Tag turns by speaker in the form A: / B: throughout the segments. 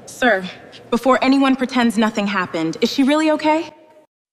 A: Sir, before anyone pretends nothing happened, is she really okay?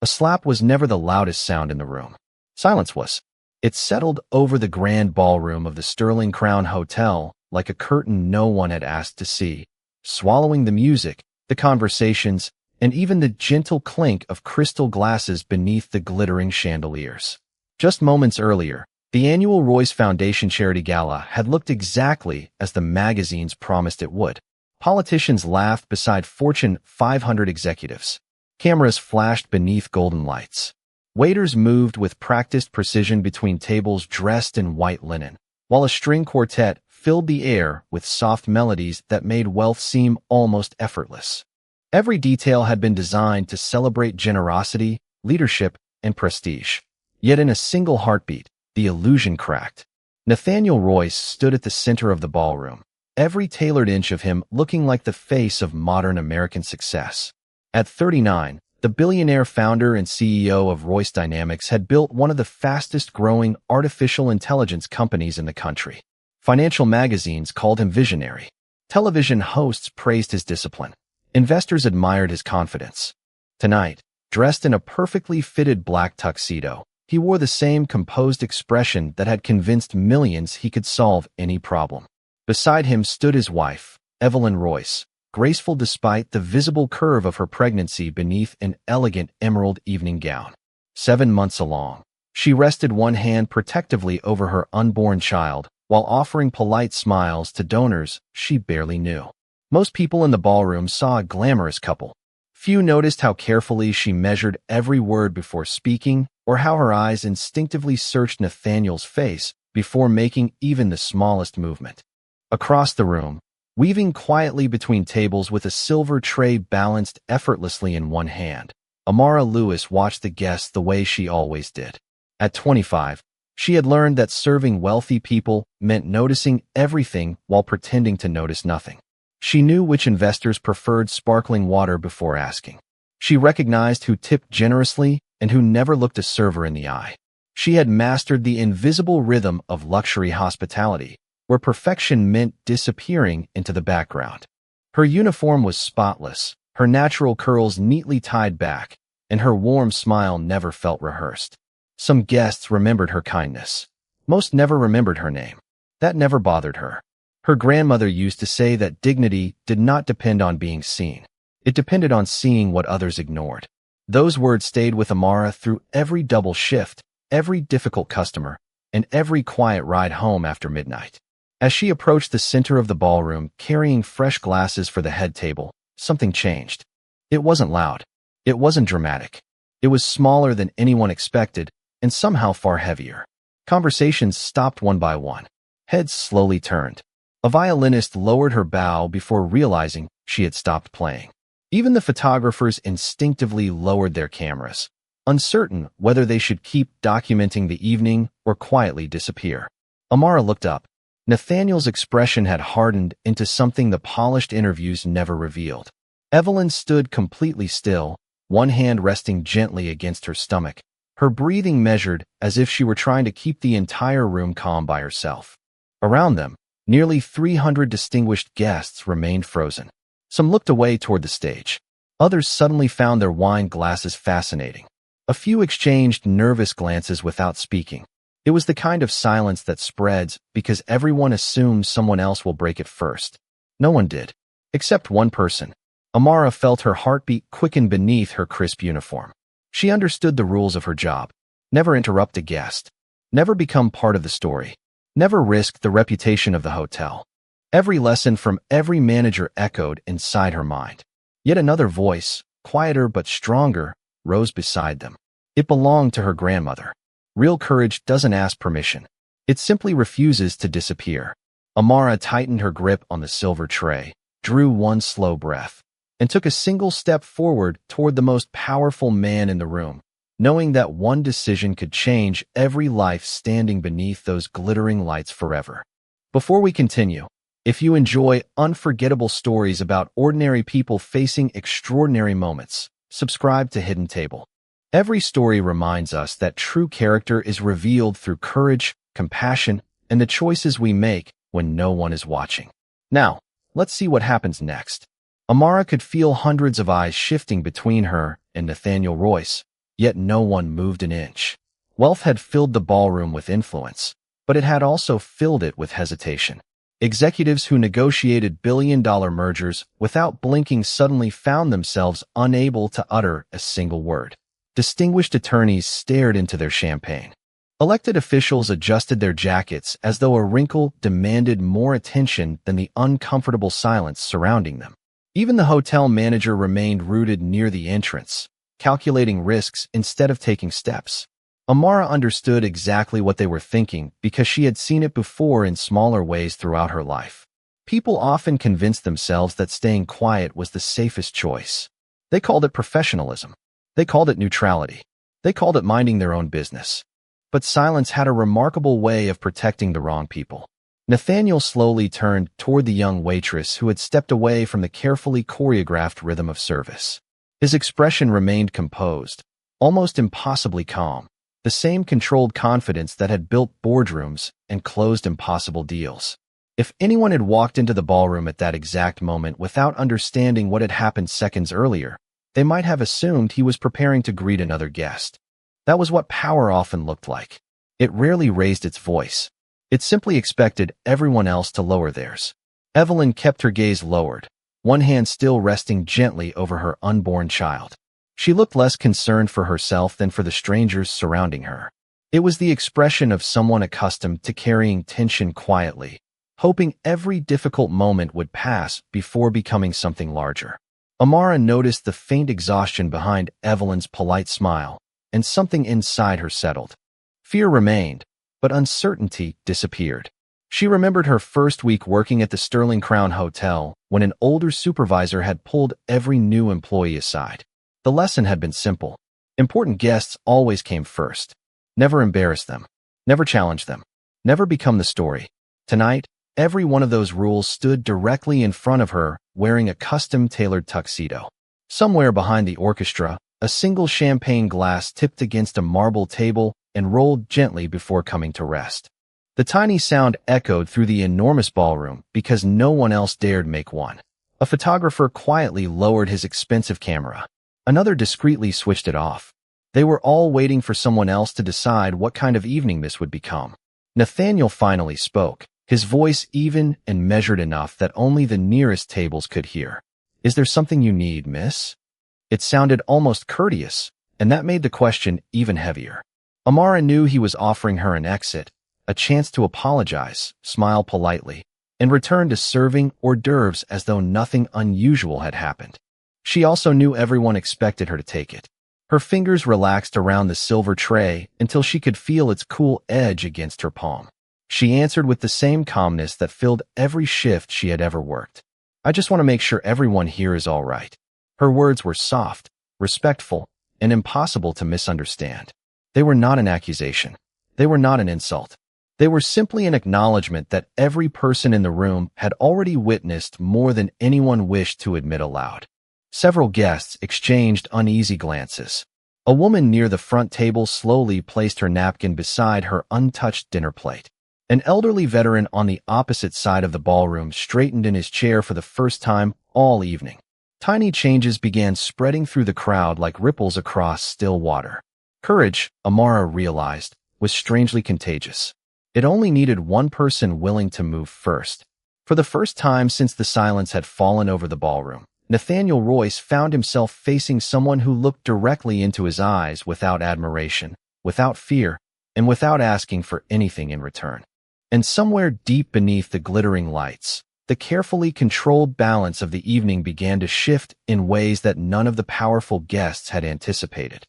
B: A slap was never the loudest sound in the room. Silence was. It settled over the grand ballroom of the Sterling Crown Hotel like a curtain no one had asked to see, swallowing the music, the conversations, and even the gentle clink of crystal glasses beneath the glittering chandeliers. Just moments earlier, the annual Royce Foundation Charity Gala had looked exactly as the magazines promised it would. Politicians laughed beside Fortune 500 executives. Cameras flashed beneath golden lights. Waiters moved with practiced precision between tables dressed in white linen, while a string quartet filled the air with soft melodies that made wealth seem almost effortless. Every detail had been designed to celebrate generosity, leadership, and prestige. Yet in a single heartbeat, the illusion cracked. Nathaniel Royce stood at the center of the ballroom, every tailored inch of him looking like the face of modern American success. At 39, the billionaire founder and CEO of Royce Dynamics had built one of the fastest-growing artificial intelligence companies in the country. Financial magazines called him visionary. Television hosts praised his discipline. Investors admired his confidence. Tonight, dressed in a perfectly fitted black tuxedo, he wore the same composed expression that had convinced millions he could solve any problem. Beside him stood his wife, Evelyn Royce, graceful despite the visible curve of her pregnancy beneath an elegant emerald evening gown. 7 months along, she rested one hand protectively over her unborn child while offering polite smiles to donors she barely knew. Most people in the ballroom saw a glamorous couple. Few noticed how carefully she measured every word before speaking or how her eyes instinctively searched Nathaniel's face before making even the smallest movement. Across the room, weaving quietly between tables with a silver tray balanced effortlessly in one hand, Amara Lewis watched the guests the way she always did. At 25, she had learned that serving wealthy people meant noticing everything while pretending to notice nothing. She knew which investors preferred sparkling water before asking. She recognized who tipped generously and who never looked a server in the eye. She had mastered the invisible rhythm of luxury hospitality, where perfection meant disappearing into the background. Her uniform was spotless, her natural curls neatly tied back, and her warm smile never felt rehearsed. Some guests remembered her kindness. Most never remembered her name. That never bothered her. Her grandmother used to say that dignity did not depend on being seen. It depended on seeing what others ignored. Those words stayed with Amara through every double shift, every difficult customer, and every quiet ride home after midnight. As she approached the center of the ballroom, carrying fresh glasses for the head table, something changed. It wasn't loud. It wasn't dramatic. It was smaller than anyone expected, and somehow far heavier. Conversations stopped one by one. Heads slowly turned. A violinist lowered her bow before realizing she had stopped playing. Even the photographers instinctively lowered their cameras, uncertain whether they should keep documenting the evening or quietly disappear. Amara looked up. Nathaniel's expression had hardened into something the polished interviews never revealed. Evelyn stood completely still, one hand resting gently against her stomach, her breathing measured as if she were trying to keep the entire room calm by herself. Around them, nearly 300 distinguished guests remained frozen. Some looked away toward the stage. Others suddenly found their wine glasses fascinating. A few exchanged nervous glances without speaking. It was the kind of silence that spreads because everyone assumes someone else will break it first. No one did. Except one person. Amara felt her heartbeat quicken beneath her crisp uniform. She understood the rules of her job. Never interrupt a guest. Never become part of the story. Never risk the reputation of the hotel. Every lesson from every manager echoed inside her mind. Yet another voice, quieter but stronger, rose beside them. It belonged to her grandmother. Real courage doesn't ask permission. It simply refuses to disappear. Amara tightened her grip on the silver tray, drew one slow breath, and took a single step forward toward the most powerful man in the room, knowing that one decision could change every life standing beneath those glittering lights forever. Before we continue, if you enjoy unforgettable stories about ordinary people facing extraordinary moments, subscribe to Hidden Table. Every story reminds us that true character is revealed through courage, compassion, and the choices we make when no one is watching. Now, let's see what happens next. Amara could feel hundreds of eyes shifting between her and Nathaniel Royce, yet no one moved an inch. Wealth had filled the ballroom with influence, but it had also filled it with hesitation. Executives who negotiated billion-dollar mergers without blinking suddenly found themselves unable to utter a single word. Distinguished attorneys stared into their champagne. Elected officials adjusted their jackets as though a wrinkle demanded more attention than the uncomfortable silence surrounding them. Even the hotel manager remained rooted near the entrance, calculating risks instead of taking steps. Amara understood exactly what they were thinking because she had seen it before in smaller ways throughout her life. People often convinced themselves that staying quiet was the safest choice. They called it professionalism. They called it neutrality. They called it minding their own business. But silence had a remarkable way of protecting the wrong people. Nathaniel slowly turned toward the young waitress who had stepped away from the carefully choreographed rhythm of service. His expression remained composed, almost impossibly calm. The same controlled confidence that had built boardrooms and closed impossible deals. If anyone had walked into the ballroom at that exact moment without understanding what had happened seconds earlier, they might have assumed he was preparing to greet another guest. That was what power often looked like. It rarely raised its voice. It simply expected everyone else to lower theirs. Evelyn kept her gaze lowered, one hand still resting gently over her unborn child. She looked less concerned for herself than for the strangers surrounding her. It was the expression of someone accustomed to carrying tension quietly, hoping every difficult moment would pass before becoming something larger. Amara noticed the faint exhaustion behind Evelyn's polite smile, and something inside her settled. Fear remained, but uncertainty disappeared. She remembered her first week working at the Sterling Crown Hotel when an older supervisor had pulled every new employee aside. The lesson had been simple. Important guests always came first. Never embarrass them. Never challenge them. Never become the story. Tonight, every one of those rules stood directly in front of her, wearing a custom-tailored tuxedo. Somewhere behind the orchestra, a single champagne glass tipped against a marble table and rolled gently before coming to rest. The tiny sound echoed through the enormous ballroom because no one else dared make one. A photographer quietly lowered his expensive camera. Another discreetly switched it off. They were all waiting for someone else to decide what kind of evening this would become. Nathaniel finally spoke, his voice even and measured enough that only the nearest tables could hear. "Is there something you need, miss?" It sounded almost courteous, and that made the question even heavier. Amara knew he was offering her an exit, a chance to apologize, smile politely, and return to serving hors d'oeuvres as though nothing unusual had happened. She also knew everyone expected her to take it. Her fingers relaxed around the silver tray until she could feel its cool edge against her palm. She answered with the same calmness that filled every shift she had ever worked. "I just want to make sure everyone here is all right." Her words were soft, respectful, and impossible to misunderstand. They were not an accusation. They were not an insult. They were simply an acknowledgement that every person in the room had already witnessed more than anyone wished to admit aloud. Several guests exchanged uneasy glances. A woman near the front table slowly placed her napkin beside her untouched dinner plate. An elderly veteran on the opposite side of the ballroom straightened in his chair for the first time all evening. Tiny changes began spreading through the crowd like ripples across still water. Courage, Amara realized, was strangely contagious. It only needed one person willing to move first. For the first time since the silence had fallen over the ballroom, Nathaniel Royce found himself facing someone who looked directly into his eyes without admiration, without fear, and without asking for anything in return. And somewhere deep beneath the glittering lights, the carefully controlled balance of the evening began to shift in ways that none of the powerful guests had anticipated.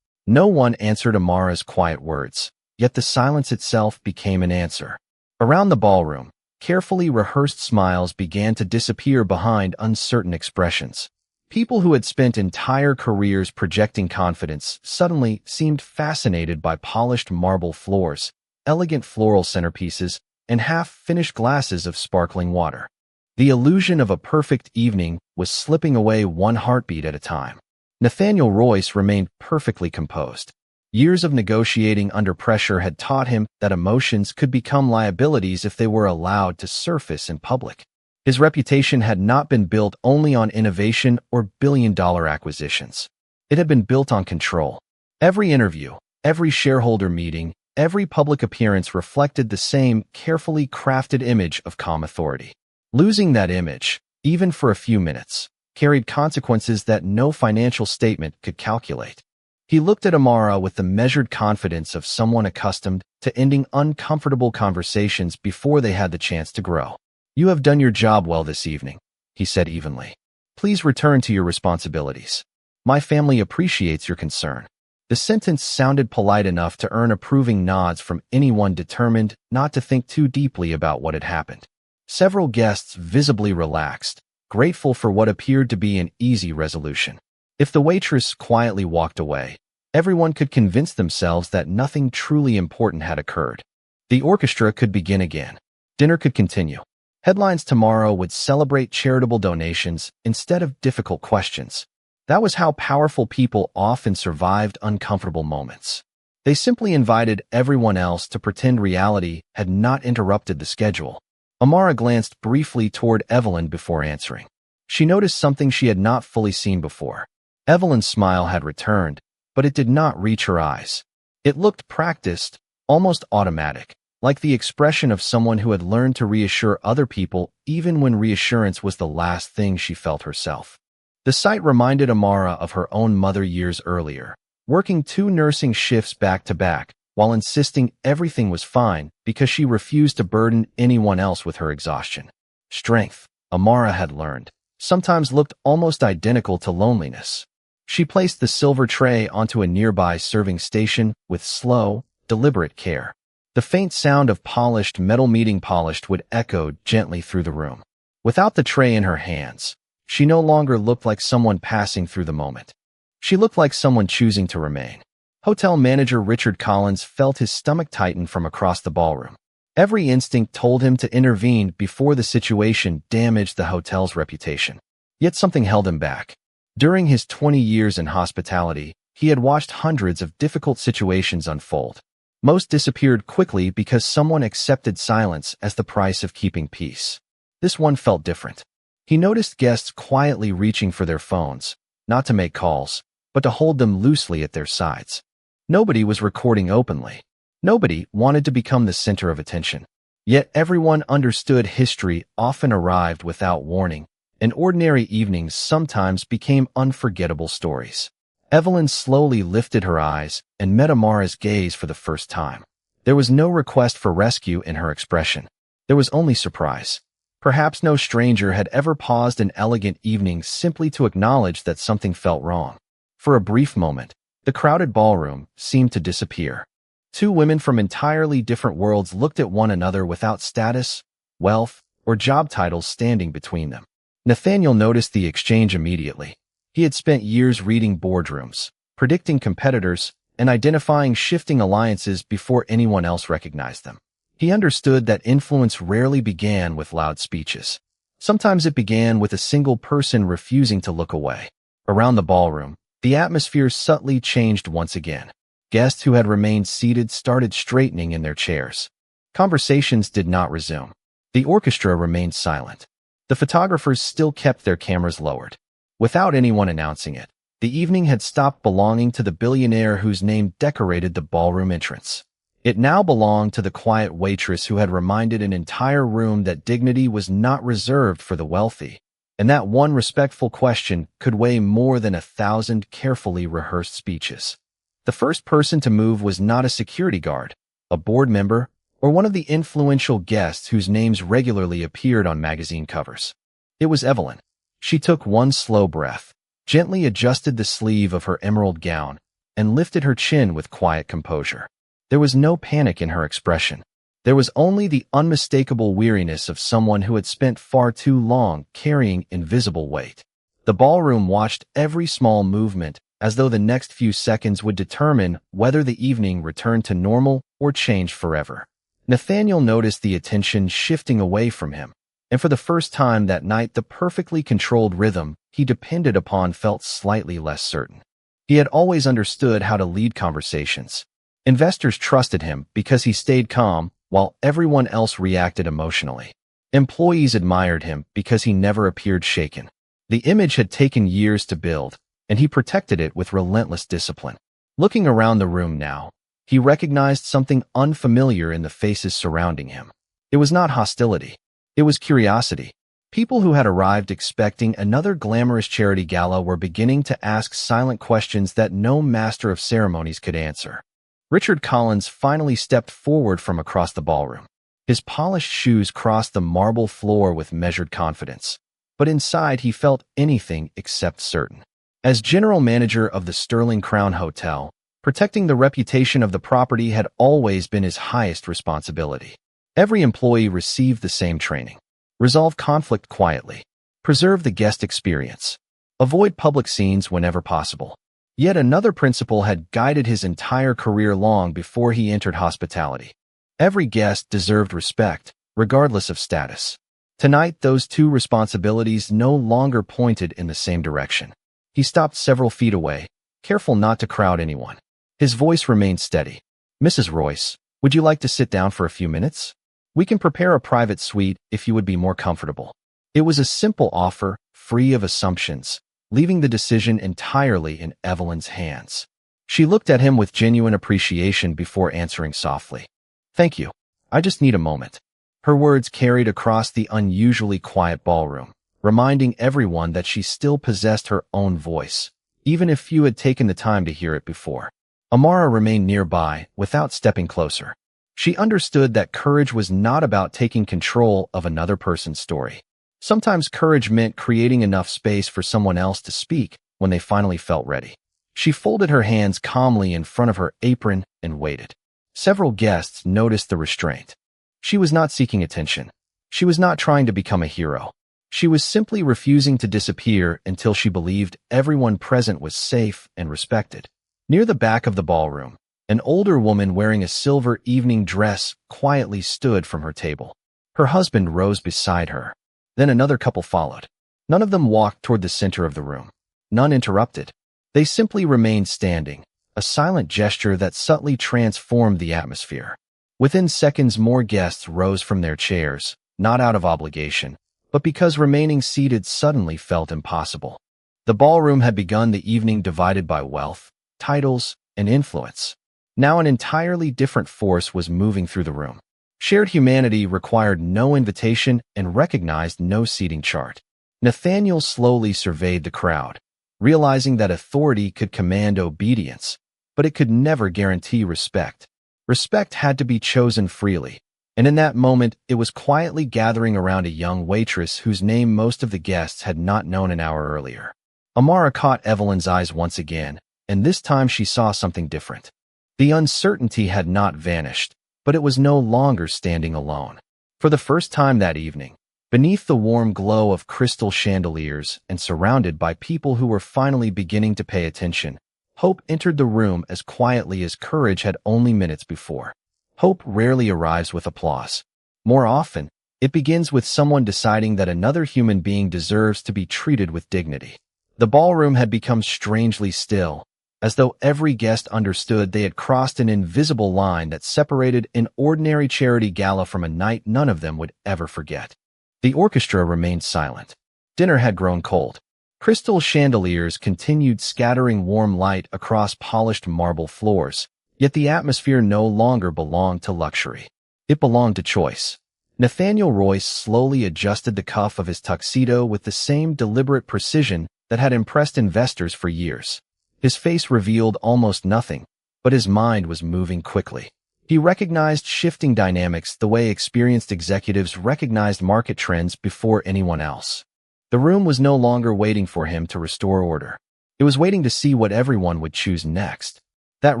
B: No one answered Amara's quiet words, yet the silence itself became an answer. Around the ballroom, carefully rehearsed smiles began to disappear behind uncertain expressions. People who had spent entire careers projecting confidence suddenly seemed fascinated by polished marble floors, elegant floral centerpieces, and half-finished glasses of sparkling water. The illusion of a perfect evening was slipping away one heartbeat at a time. Nathaniel Royce remained perfectly composed. Years of negotiating under pressure had taught him that emotions could become liabilities if they were allowed to surface in public. His reputation had not been built only on innovation or billion-dollar acquisitions. It had been built on control. Every interview, every shareholder meeting, every public appearance reflected the same carefully crafted image of calm authority. Losing that image, even for a few minutes, carried consequences that no financial statement could calculate. He looked at Amara with the measured confidence of someone accustomed to ending uncomfortable conversations before they had the chance to grow. "You have done your job well this evening," he said evenly. "Please return to your responsibilities. My family appreciates your concern." The sentence sounded polite enough to earn approving nods from anyone determined not to think too deeply about what had happened. Several guests visibly relaxed, grateful for what appeared to be an easy resolution. If the waitress quietly walked away, everyone could convince themselves that nothing truly important had occurred. The orchestra could begin again. Dinner could continue. Headlines tomorrow would celebrate charitable donations instead of difficult questions. That was how powerful people often survived uncomfortable moments. They simply invited everyone else to pretend reality had not interrupted the schedule. Amara glanced briefly toward Evelyn before answering. She noticed something she had not fully seen before. Evelyn's smile had returned, but it did not reach her eyes. It looked practiced, almost automatic, like the expression of someone who had learned to reassure other people even when reassurance was the last thing she felt herself. The sight reminded Amara of her own mother years earlier, working 2 nursing shifts back to back, while insisting everything was fine because she refused to burden anyone else with her exhaustion. Strength, Amara had learned, sometimes looked almost identical to loneliness. She placed the silver tray onto a nearby serving station with slow, deliberate care. The faint sound of polished metal meeting polished would echo gently through the room. Without the tray in her hands, she no longer looked like someone passing through the moment. She looked like someone choosing to remain. Hotel manager Richard Collins felt his stomach tighten from across the ballroom. Every instinct told him to intervene before the situation damaged the hotel's reputation. Yet something held him back. During his 20 years in hospitality, he had watched hundreds of difficult situations unfold. Most disappeared quickly because someone accepted silence as the price of keeping peace. This one felt different. He noticed guests quietly reaching for their phones, not to make calls, but to hold them loosely at their sides. Nobody was recording openly. Nobody wanted to become the center of attention. Yet everyone understood history often arrived without warning, and ordinary evenings sometimes became unforgettable stories. Evelyn slowly lifted her eyes and met Amara's gaze for the first time. There was no request for rescue in her expression. There was only surprise. Perhaps no stranger had ever paused an elegant evening simply to acknowledge that something felt wrong. For a brief moment, the crowded ballroom seemed to disappear. 2 women from entirely different worlds looked at one another without status, wealth, or job titles standing between them. Nathaniel noticed the exchange immediately. He had spent years reading boardrooms, predicting competitors, and identifying shifting alliances before anyone else recognized them. He understood that influence rarely began with loud speeches. Sometimes it began with a single person refusing to look away. Around the ballroom, the atmosphere subtly changed once again. Guests who had remained seated started straightening in their chairs. Conversations did not resume. The orchestra remained silent. The photographers still kept their cameras lowered. Without anyone announcing it, the evening had stopped belonging to the billionaire whose name decorated the ballroom entrance. It now belonged to the quiet waitress who had reminded an entire room that dignity was not reserved for the wealthy, and that one respectful question could weigh more than 1,000 carefully rehearsed speeches. The first person to move was not a security guard, a board member, or one of the influential guests whose names regularly appeared on magazine covers. It was Evelyn. She took one slow breath, gently adjusted the sleeve of her emerald gown, and lifted her chin with quiet composure. There was no panic in her expression. There was only the unmistakable weariness of someone who had spent far too long carrying invisible weight. The ballroom watched every small movement as though the next few seconds would determine whether the evening returned to normal or changed forever. Nathaniel noticed the attention shifting away from him, and for the first time that night the perfectly controlled rhythm he depended upon felt slightly less certain. He had always understood how to lead conversations. Investors trusted him because he stayed calm while everyone else reacted emotionally. Employees admired him because he never appeared shaken. The image had taken years to build, and he protected it with relentless discipline. Looking around the room now, he recognized something unfamiliar in the faces surrounding him. It was not hostility. It was curiosity. People who had arrived expecting another glamorous charity gala were beginning to ask silent questions that no master of ceremonies could answer. Richard Collins finally stepped forward from across the ballroom. His polished shoes crossed the marble floor with measured confidence, but inside he felt anything except certain. As general manager of the Sterling Crown Hotel, protecting the reputation of the property had always been his highest responsibility. Every employee received the same training. Resolve conflict quietly. Preserve the guest experience. Avoid public scenes whenever possible. Yet another principle had guided his entire career long before he entered hospitality. Every guest deserved respect, regardless of status. Tonight, those two responsibilities no longer pointed in the same direction. He stopped several feet away, careful not to crowd anyone. His voice remained steady. "Mrs. Royce, would you like to sit down for a few minutes? We can prepare a private suite if you would be more comfortable." It was a simple offer, free of assumptions, leaving the decision entirely in Evelyn's hands. She looked at him with genuine appreciation before answering softly, "Thank you. I just need a moment." Her words carried across the unusually quiet ballroom, reminding everyone that she still possessed her own voice, even if few had taken the time to hear it before. Amara remained nearby, without stepping closer. She understood that courage was not about taking control of another person's story. Sometimes courage meant creating enough space for someone else to speak when they finally felt ready. She folded her hands calmly in front of her apron and waited. Several guests noticed the restraint. She was not seeking attention. She was not trying to become a hero. She was simply refusing to disappear until she believed everyone present was safe and respected. Near the back of the ballroom, an older woman wearing a silver evening dress quietly stood from her table. Her husband rose beside her. Then another couple followed. None of them walked toward the center of the room. None interrupted. They simply remained standing, a silent gesture that subtly transformed the atmosphere. Within seconds, more guests rose from their chairs, not out of obligation, but because remaining seated suddenly felt impossible. The ballroom had begun the evening divided by wealth, titles, and influence. Now an entirely different force was moving through the room. Shared humanity required no invitation and recognized no seating chart. Nathaniel slowly surveyed the crowd, realizing that authority could command obedience, but it could never guarantee respect. Respect had to be chosen freely, and in that moment it was quietly gathering around a young waitress whose name most of the guests had not known an hour earlier. Amara caught Evelyn's eyes once again, and this time she saw something different. The uncertainty had not vanished, but it was no longer standing alone. For the first time that evening, beneath the warm glow of crystal chandeliers and surrounded by people who were finally beginning to pay attention, hope entered the room as quietly as courage had only minutes before. Hope rarely arrives with applause. More often, it begins with someone deciding that another human being deserves to be treated with dignity. The ballroom had become strangely still, as though every guest understood they had crossed an invisible line that separated an ordinary charity gala from a night none of them would ever forget. The orchestra remained silent. Dinner had grown cold. Crystal chandeliers continued scattering warm light across polished marble floors, yet the atmosphere no longer belonged to luxury. It belonged to choice. Nathaniel Royce slowly adjusted the cuff of his tuxedo with the same deliberate precision that had impressed investors for years. His face revealed almost nothing, but his mind was moving quickly. He recognized shifting dynamics the way experienced executives recognized market trends before anyone else. The room was no longer waiting for him to restore order. It was waiting to see what everyone would choose next. That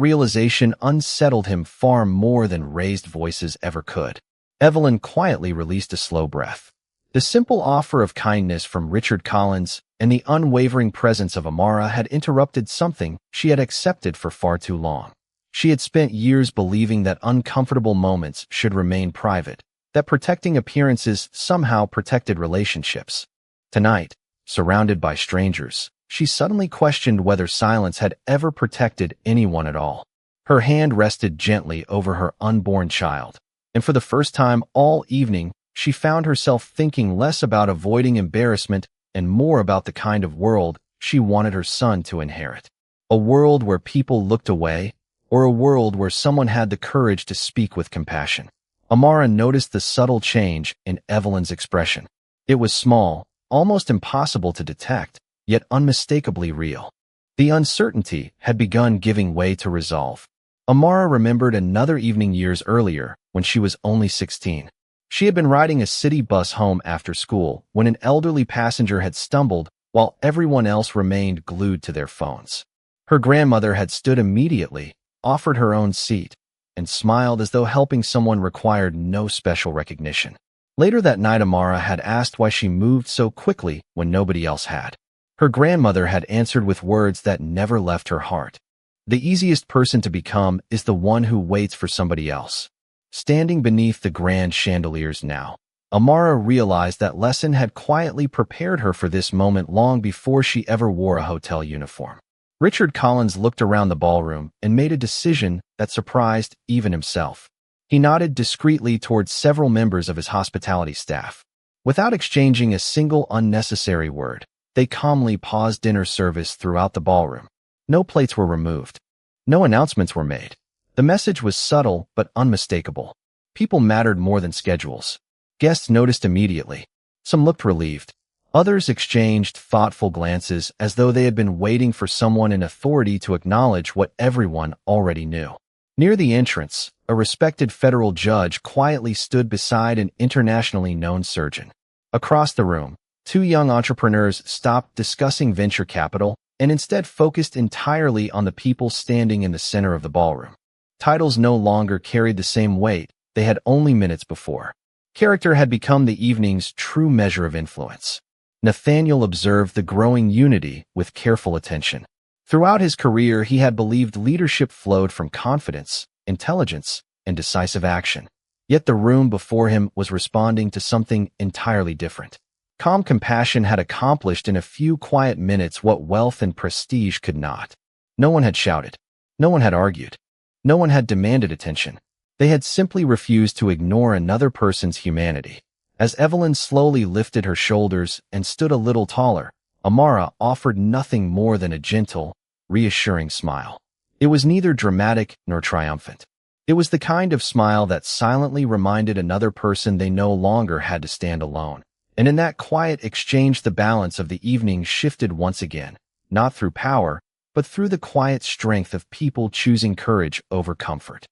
B: realization unsettled him far more than raised voices ever could. Evelyn quietly released a slow breath. The simple offer of kindness from Richard Collins and the unwavering presence of Amara had interrupted something she had accepted for far too long. She had spent years believing that uncomfortable moments should remain private, that protecting appearances somehow protected relationships. Tonight, surrounded by strangers, she suddenly questioned whether silence had ever protected anyone at all. Her hand rested gently over her unborn child, and for the first time all evening, she found herself thinking less about avoiding embarrassment and more about the kind of world she wanted her son to inherit. A world where people looked away, or a world where someone had the courage to speak with compassion. Amara noticed the subtle change in Evelyn's expression. It was small, almost impossible to detect, yet unmistakably real. The uncertainty had begun giving way to resolve. Amara remembered another evening years earlier when she was only 16. She had been riding a city bus home after school when an elderly passenger had stumbled while everyone else remained glued to their phones. Her grandmother had stood immediately, offered her own seat, and smiled as though helping someone required no special recognition. Later that night, Amara had asked why she moved so quickly when nobody else had. Her grandmother had answered with words that never left her heart. The easiest person to become is the one who waits for somebody else. Standing beneath the grand chandeliers now, Amara realized that lesson had quietly prepared her for this moment long before she ever wore a hotel uniform. Richard Collins looked around the ballroom and made a decision that surprised even himself. He nodded discreetly towards several members of his hospitality staff. Without exchanging a single unnecessary word, they calmly paused dinner service throughout the ballroom. No plates were removed. No announcements were made. The message was subtle but unmistakable. People mattered more than schedules. Guests noticed immediately. Some looked relieved. Others exchanged thoughtful glances as though they had been waiting for someone in authority to acknowledge what everyone already knew. Near the entrance, a respected federal judge quietly stood beside an internationally known surgeon. Across the room, two young entrepreneurs stopped discussing venture capital and instead focused entirely on the people standing in the center of the ballroom. Titles no longer carried the same weight they had only minutes before. Character had become the evening's true measure of influence. Nathaniel observed the growing unity with careful attention. Throughout his career, he had believed leadership flowed from confidence, intelligence, and decisive action. Yet the room before him was responding to something entirely different. Calm compassion had accomplished in a few quiet minutes what wealth and prestige could not. No one had shouted. No one had argued. No one had demanded attention. They had simply refused to ignore another person's humanity. As Evelyn slowly lifted her shoulders and stood a little taller, Amara offered nothing more than a gentle, reassuring smile. It was neither dramatic nor triumphant. It was the kind of smile that silently reminded another person they no longer had to stand alone. And in that quiet exchange, the balance of the evening shifted once again, not through power, but through the quiet strength of people choosing courage over comfort.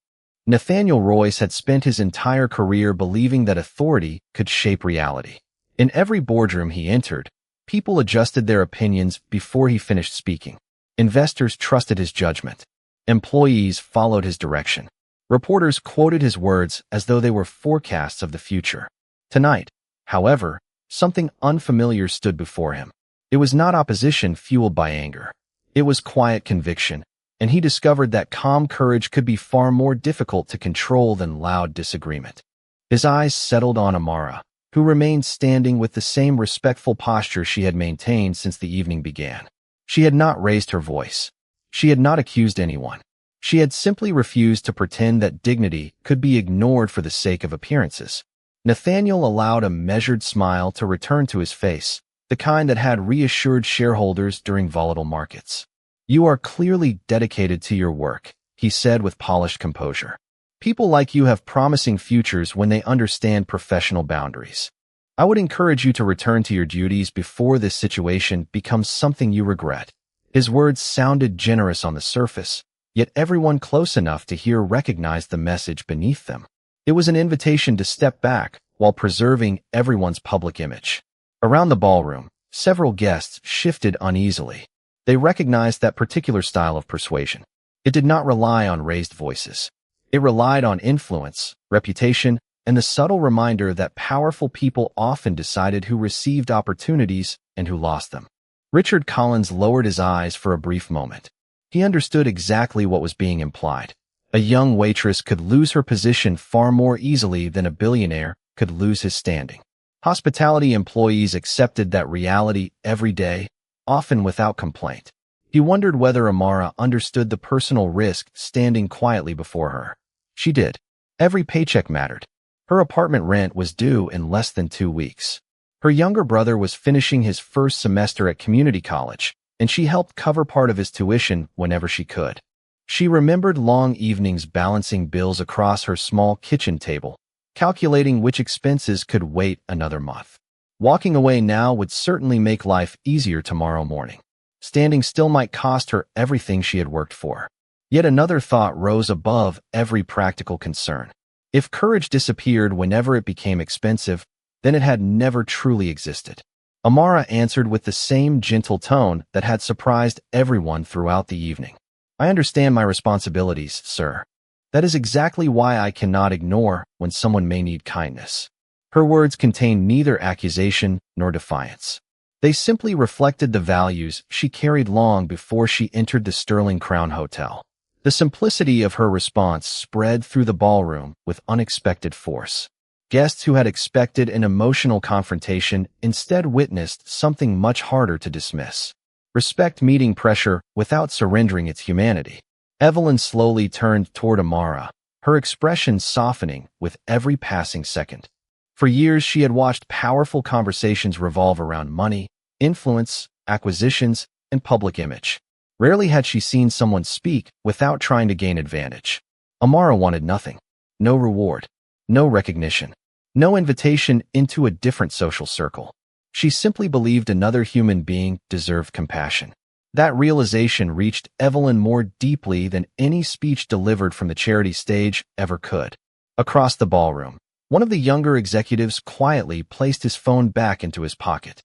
B: Nathaniel Royce had spent his entire career believing that authority could shape reality. In every boardroom he entered, people adjusted their opinions before he finished speaking. Investors trusted his judgment. Employees followed his direction. Reporters quoted his words as though they were forecasts of the future. Tonight, however, something unfamiliar stood before him. It was not opposition fueled by anger. It was quiet conviction, and he discovered that calm courage could be far more difficult to control than loud disagreement. His eyes settled on Amara, who remained standing with the same respectful posture she had maintained since the evening began. She had not raised her voice. She had not accused anyone. She had simply refused to pretend that dignity could be ignored for the sake of appearances. Nathaniel allowed a measured smile to return to his face, the kind that had reassured shareholders during volatile markets. "You are clearly dedicated to your work," he said with polished composure. "People like you have promising futures when they understand professional boundaries. I would encourage you to return to your duties before this situation becomes something you regret." His words sounded generous on the surface, yet everyone close enough to hear recognized the message beneath them. It was an invitation to step back while preserving everyone's public image. Around the ballroom, several guests shifted uneasily. They recognized that particular style of persuasion. It did not rely on raised voices. It relied on influence, reputation, and the subtle reminder that powerful people often decided who received opportunities and who lost them. Richard Collins lowered his eyes for a brief moment. He understood exactly what was being implied. A young waitress could lose her position far more easily than a billionaire could lose his standing. Hospitality employees accepted that reality every day, often without complaint. He wondered whether Amara understood the personal risk standing quietly before her. She did. Every paycheck mattered. Her apartment rent was due in less than 2 weeks. Her younger brother was finishing his first semester at community college, and she helped cover part of his tuition whenever she could. She remembered long evenings balancing bills across her small kitchen table, calculating which expenses could wait another month. Walking away now would certainly make life easier tomorrow morning. Standing still might cost her everything she had worked for. Yet another thought rose above every practical concern. If courage disappeared whenever it became expensive, then it had never truly existed. Amara answered with the same gentle tone that had surprised everyone throughout the evening. I understand my responsibilities, sir. That is exactly why I cannot ignore when someone may need kindness. Her words contained neither accusation nor defiance. They simply reflected the values she carried long before she entered the Sterling Crown Hotel. The simplicity of her response spread through the ballroom with unexpected force. Guests who had expected an emotional confrontation instead witnessed something much harder to dismiss. Respect meeting pressure without surrendering its humanity. Evelyn slowly turned toward Amara, her expression softening with every passing second. For years, she had watched powerful conversations revolve around money, influence, acquisitions, and public image. Rarely had she seen someone speak without trying to gain advantage. Amara wanted nothing. No reward. No recognition. No invitation into a different social circle. She simply believed another human being deserved compassion. That realization reached Evelyn more deeply than any speech delivered from the charity stage ever could. Across the ballroom, one of the younger executives quietly placed his phone back into his pocket.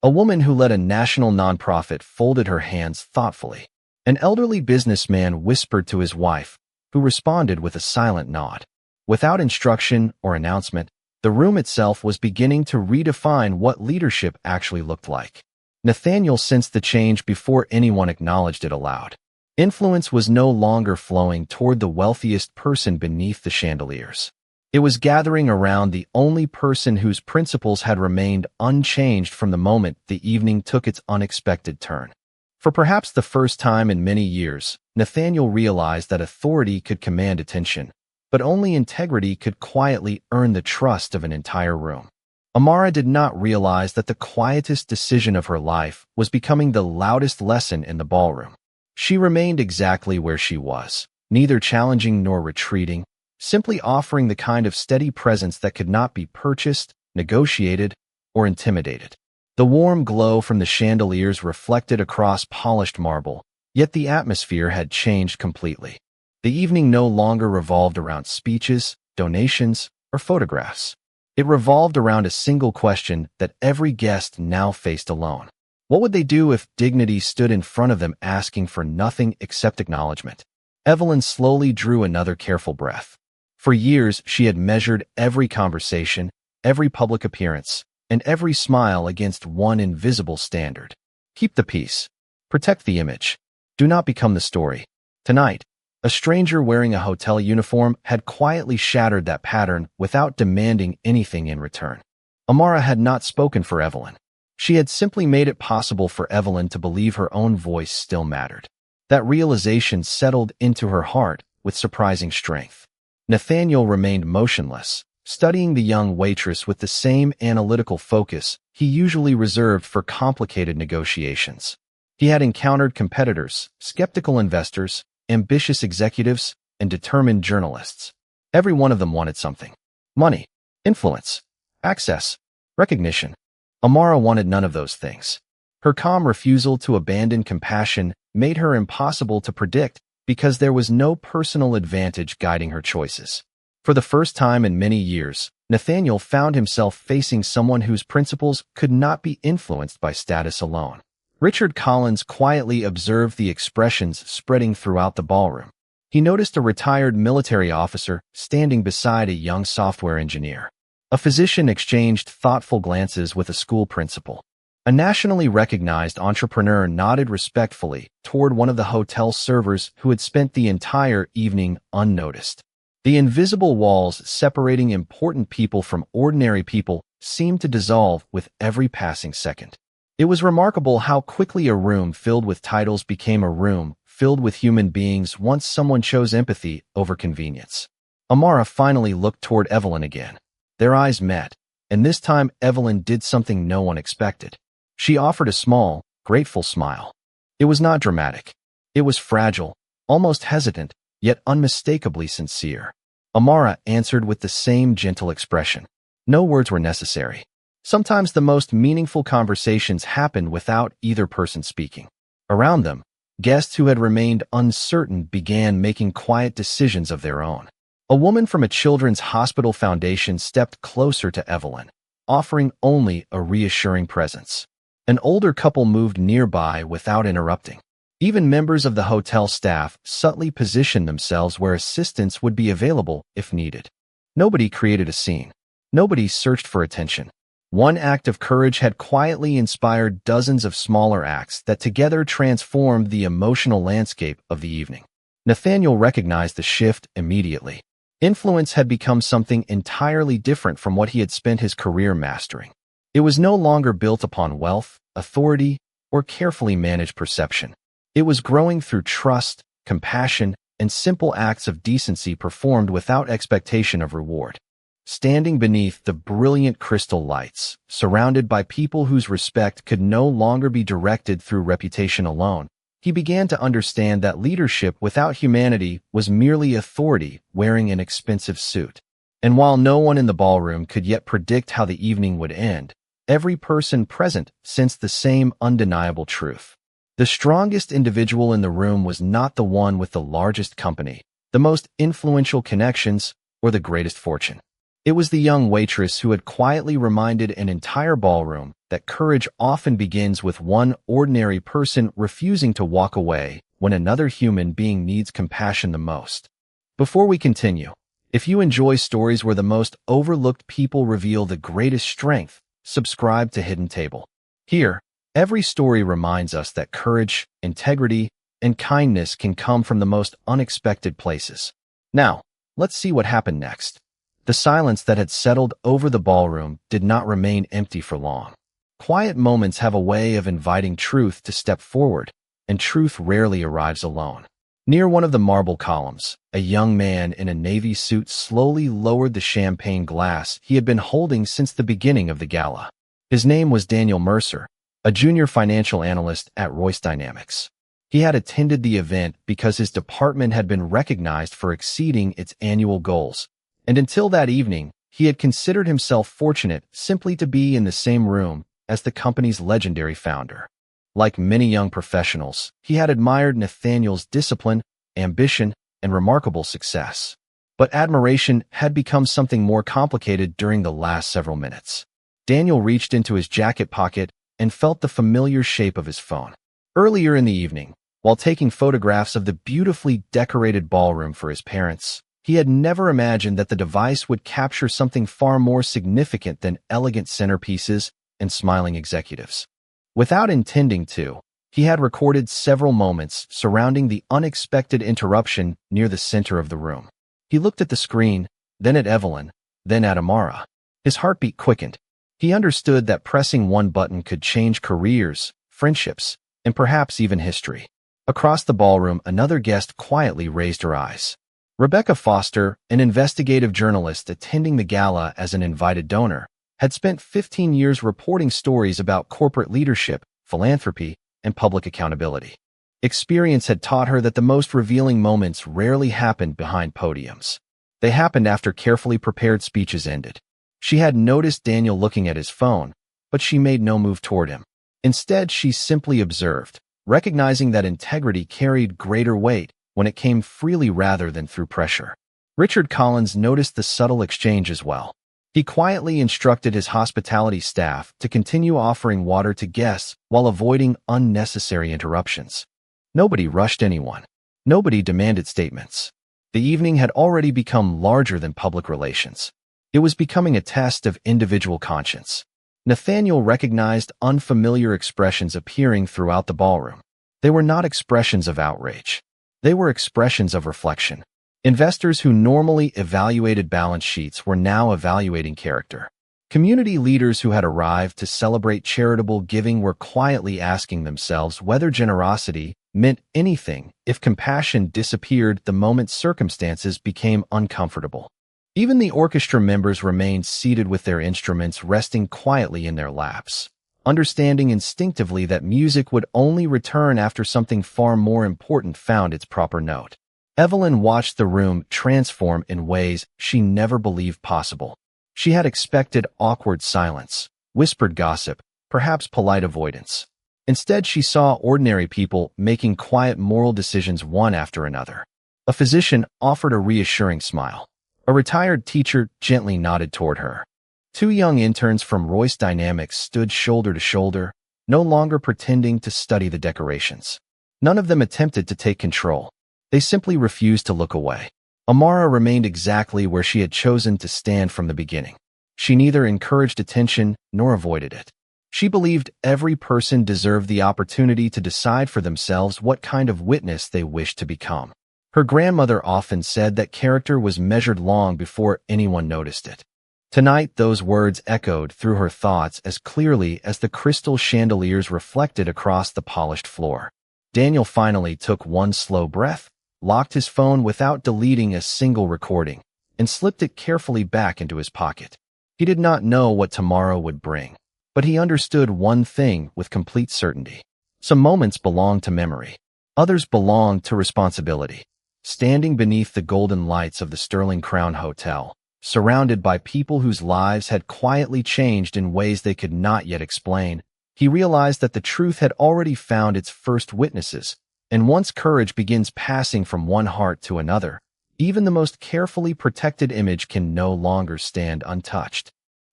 B: A woman who led a national nonprofit folded her hands thoughtfully. An elderly businessman whispered to his wife, who responded with a silent nod. Without instruction or announcement, the room itself was beginning to redefine what leadership actually looked like. Nathaniel sensed the change before anyone acknowledged it aloud. Influence was no longer flowing toward the wealthiest person beneath the chandeliers. It was gathering around the only person whose principles had remained unchanged from the moment the evening took its unexpected turn. For perhaps the first time in many years, Nathaniel realized that authority could command attention, but only integrity could quietly earn the trust of an entire room. Amara did not realize that the quietest decision of her life was becoming the loudest lesson in the ballroom. She remained exactly where she was, neither challenging nor retreating, simply offering the kind of steady presence that could not be purchased, negotiated, or intimidated. The warm glow from the chandeliers reflected across polished marble, yet the atmosphere had changed completely. The evening no longer revolved around speeches, donations, or photographs. It revolved around a single question that every guest now faced alone. What would they do if dignity stood in front of them asking for nothing except acknowledgement? Evelyn slowly drew another careful breath. For years, she had measured every conversation, every public appearance, and every smile against one invisible standard. Keep the peace. Protect the image. Do not become the story. Tonight, a stranger wearing a hotel uniform had quietly shattered that pattern without demanding anything in return. Amara had not spoken for Evelyn. She had simply made it possible for Evelyn to believe her own voice still mattered. That realization settled into her heart with surprising strength. Nathaniel remained motionless, studying the young waitress with the same analytical focus he usually reserved for complicated negotiations. He had encountered competitors, skeptical investors, ambitious executives, and determined journalists. Every one of them wanted something. Money, influence, access, recognition. Amara wanted none of those things. Her calm refusal to abandon compassion made her impossible to predict because there was no personal advantage guiding her choices. For the first time in many years, Nathaniel found himself facing someone whose principles could not be influenced by status alone. Richard Collins quietly observed the expressions spreading throughout the ballroom. He noticed a retired military officer standing beside a young software engineer. A physician exchanged thoughtful glances with a school principal. A nationally recognized entrepreneur nodded respectfully toward one of the hotel servers who had spent the entire evening unnoticed. The invisible walls separating important people from ordinary people seemed to dissolve with every passing second. It was remarkable how quickly a room filled with titles became a room filled with human beings once someone chose empathy over convenience. Amara finally looked toward Evelyn again. Their eyes met, and this time Evelyn did something no one expected. She offered a small, grateful smile. It was not dramatic. It was fragile, almost hesitant, yet unmistakably sincere. Amara answered with the same gentle expression. No words were necessary. Sometimes the most meaningful conversations happened without either person speaking. Around them, guests who had remained uncertain began making quiet decisions of their own. A woman from a children's hospital foundation stepped closer to Evelyn, offering only a reassuring presence. An older couple moved nearby without interrupting. Even members of the hotel staff subtly positioned themselves where assistance would be available if needed. Nobody created a scene. Nobody searched for attention. One act of courage had quietly inspired dozens of smaller acts that together transformed the emotional landscape of the evening. Nathaniel recognized the shift immediately. Influence had become something entirely different from what he had spent his career mastering. It was no longer built upon wealth, authority, or carefully managed perception. It was growing through trust, compassion, and simple acts of decency performed without expectation of reward. Standing beneath the brilliant crystal lights, surrounded by people whose respect could no longer be directed through reputation alone, he began to understand that leadership without humanity was merely authority wearing an expensive suit. And while no one in the ballroom could yet predict how the evening would end, every person present sensed the same undeniable truth. The strongest individual in the room was not the one with the largest company, the most influential connections, or the greatest fortune. It was the young waitress who had quietly reminded an entire ballroom that courage often begins with one ordinary person refusing to walk away when another human being needs compassion the most. Before we continue, if you enjoy stories where the most overlooked people reveal the greatest strength, subscribe to Hidden Table. Here, every story reminds us that courage, integrity, and kindness can come from the most unexpected places. Now, let's see what happened next. The silence that had settled over the ballroom did not remain empty for long. Quiet moments have a way of inviting truth to step forward, and truth rarely arrives alone. Near one of the marble columns, a young man in a navy suit slowly lowered the champagne glass he had been holding since the beginning of the gala. His name was Daniel Mercer, a junior financial analyst at Royce Dynamics. He had attended the event because his department had been recognized for exceeding its annual goals. And until that evening, he had considered himself fortunate simply to be in the same room as the company's legendary founder. Like many young professionals, he had admired Nathaniel's discipline, ambition, and remarkable success. But admiration had become something more complicated during the last several minutes. Daniel reached into his jacket pocket and felt the familiar shape of his phone. Earlier in the evening, while taking photographs of the beautifully decorated ballroom for his parents, he had never imagined that the device would capture something far more significant than elegant centerpieces and smiling executives. Without intending to, he had recorded several moments surrounding the unexpected interruption near the center of the room. He looked at the screen, then at Evelyn, then at Amara. His heartbeat quickened. He understood that pressing one button could change careers, friendships, and perhaps even history. Across the ballroom, another guest quietly raised her eyes. Rebecca Foster, an investigative journalist attending the gala as an invited donor, had spent 15 years reporting stories about corporate leadership, philanthropy, and public accountability. Experience had taught her that the most revealing moments rarely happened behind podiums. They happened after carefully prepared speeches ended. She had noticed Daniel looking at his phone, but she made no move toward him. Instead, she simply observed, recognizing that integrity carried greater weight when it came freely rather than through pressure. Richard Collins noticed the subtle exchange as well. He quietly instructed his hospitality staff to continue offering water to guests while avoiding unnecessary interruptions. Nobody rushed anyone. Nobody demanded statements. The evening had already become larger than public relations. It was becoming a test of individual conscience. Nathaniel recognized unfamiliar expressions appearing throughout the ballroom. They were not expressions of outrage. They were expressions of reflection. Investors who normally evaluated balance sheets were now evaluating character. Community leaders who had arrived to celebrate charitable giving were quietly asking themselves whether generosity meant anything if compassion disappeared the moment circumstances became uncomfortable. Even the orchestra members remained seated with their instruments resting quietly in their laps, understanding instinctively that music would only return after something far more important found its proper note. Evelyn watched the room transform in ways she never believed possible. She had expected awkward silence, whispered gossip, perhaps polite avoidance. Instead, she saw ordinary people making quiet moral decisions one after another. A physician offered a reassuring smile. A retired teacher gently nodded toward her. Two young interns from Royce Dynamics stood shoulder to shoulder, no longer pretending to study the decorations. None of them attempted to take control. They simply refused to look away. Amara remained exactly where she had chosen to stand from the beginning. She neither encouraged attention nor avoided it. She believed every person deserved the opportunity to decide for themselves what kind of witness they wished to become. Her grandmother often said that character was measured long before anyone noticed it. Tonight, those words echoed through her thoughts as clearly as the crystal chandeliers reflected across the polished floor. Daniel finally took one slow breath, locked his phone without deleting a single recording, and slipped it carefully back into his pocket. He did not know what tomorrow would bring, but he understood one thing with complete certainty. Some moments belonged to memory. Others belonged to responsibility. Standing beneath the golden lights of the Sterling Crown Hotel, surrounded by people whose lives had quietly changed in ways they could not yet explain, he realized that the truth had already found its first witnesses, and once courage begins passing from one heart to another, even the most carefully protected image can no longer stand untouched.